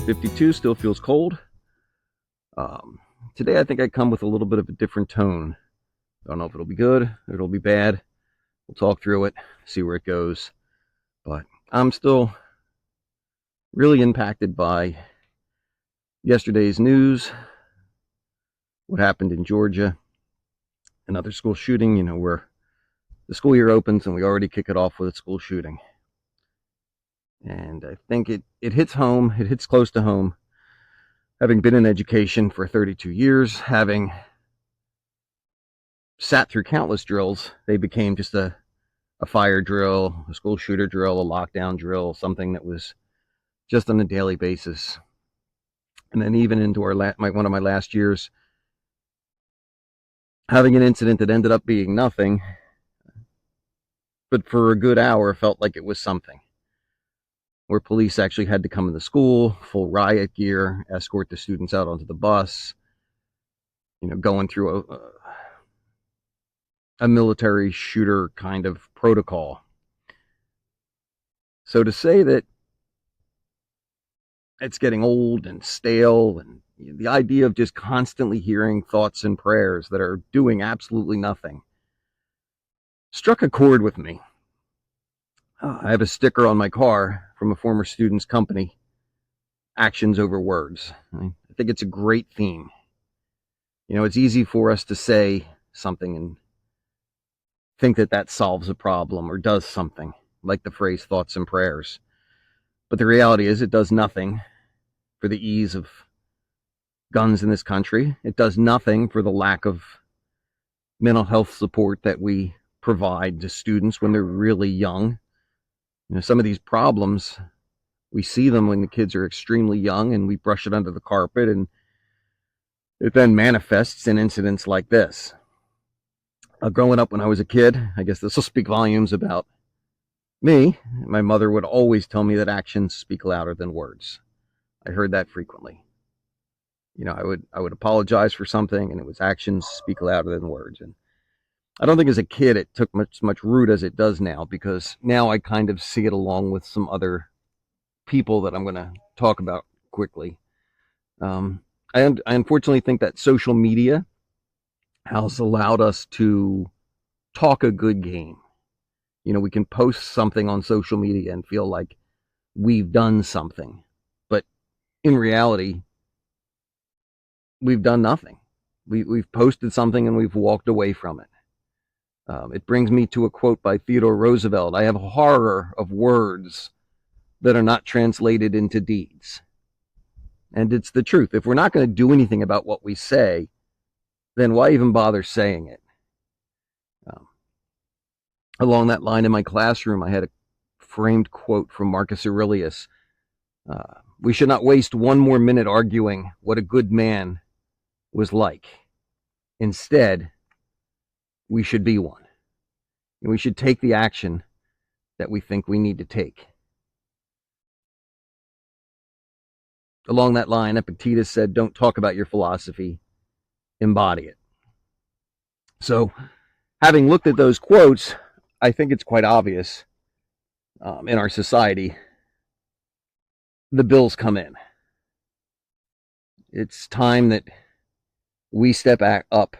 52, still feels cold. Today I think I come with a little bit of a different tone. I don't know if it'll be good or it'll be bad. We'll talk through it, see where it goes. But I'm still really impacted by yesterday's news, what happened in Georgia, another school shooting, where the school year opens and we already kick it off with a school shooting. And I think it hits home, it hits close to home. Having been in education for 32 years, having sat through countless drills, they became just a fire drill, a school shooter drill, a lockdown drill, something that was just on a daily basis. And then even into one of my last years, having an incident that ended up being nothing, but for a good hour felt like it was something, where police actually had to come in the school, full riot gear, escort the students out onto the bus, going through a military shooter kind of protocol. So to say that it's getting old and stale, and the idea of just constantly hearing thoughts and prayers that are doing absolutely nothing struck a chord with me. I have a sticker on my car from a former student's company, actions over words. I think it's a great theme. It's easy for us to say something and think that solves a problem or does something, like the phrase thoughts and prayers. But the reality is it does nothing for the ease of guns in this country. It does nothing for the lack of mental health support that we provide to students when they're really young. Some of these problems, we see them when the kids are extremely young and we brush it under the carpet, and it then manifests in incidents like this. Growing up when I was a kid, I guess this will speak volumes about me. My mother would always tell me that actions speak louder than words. I heard that frequently. I would apologize for something, and it was actions speak louder than words. And I don't think as a kid it took much root as it does now, because now I kind of see it along with some other people that I'm going to talk about quickly. I unfortunately think that social media has allowed us to talk a good game. We can post something on social media and feel like we've done something, but in reality, we've done nothing. We've posted something and we've walked away from it. It brings me to a quote by Theodore Roosevelt: "I have a horror of words that are not translated into deeds." And it's the truth. If we're not going to do anything about what we say, then why even bother saying it? Along that line, in my classroom, I had a framed quote from Marcus Aurelius. We should not waste one more minute arguing what a good man was like. Instead, we should be one. And we should take the action that we think we need to take. Along that line, Epictetus said, "Don't talk about your philosophy, embody it." So, having looked at those quotes, I think it's quite obvious in our society, the bills come in. It's time that we step up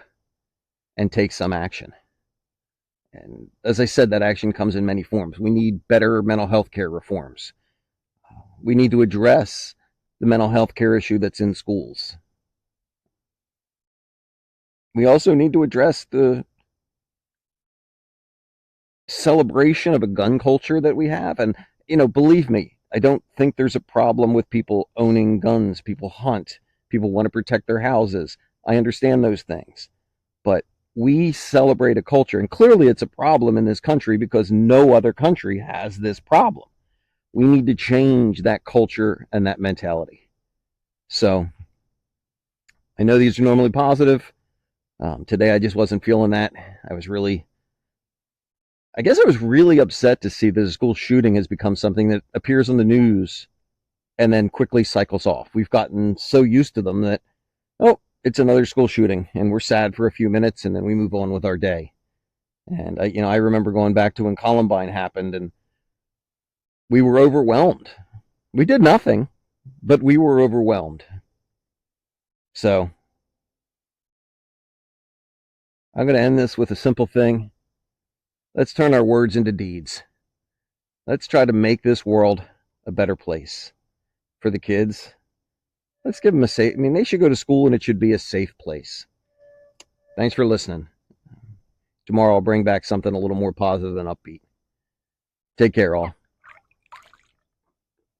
and take some action. And as I said, that action comes in many forms. We need better mental health care reforms. We need to address the mental health care issue that's in schools. We also need to address the celebration of a gun culture that we have. And, believe me, I don't think there's a problem with people owning guns. People hunt. People want to protect their houses. I understand those things. But we celebrate a culture, and clearly it's a problem in this country because no other country has this problem. We need to change that culture and that mentality. So, I know these are normally positive. Today I just wasn't feeling that. I was really upset to see that the school shooting has become something that appears on the news and then quickly cycles off. We've gotten so used to them that, oh, it's another school shooting, and we're sad for a few minutes, and then we move on with our day. And I remember going back to when Columbine happened, and we were overwhelmed. We did nothing, but we were overwhelmed. So I'm going to end this with a simple thing. Let's turn our words into deeds. Let's try to make this world a better place for the kids. Let's give them a safe, they should go to school and it should be a safe place. Thanks for listening. Tomorrow I'll bring back something a little more positive and upbeat. Take care, all.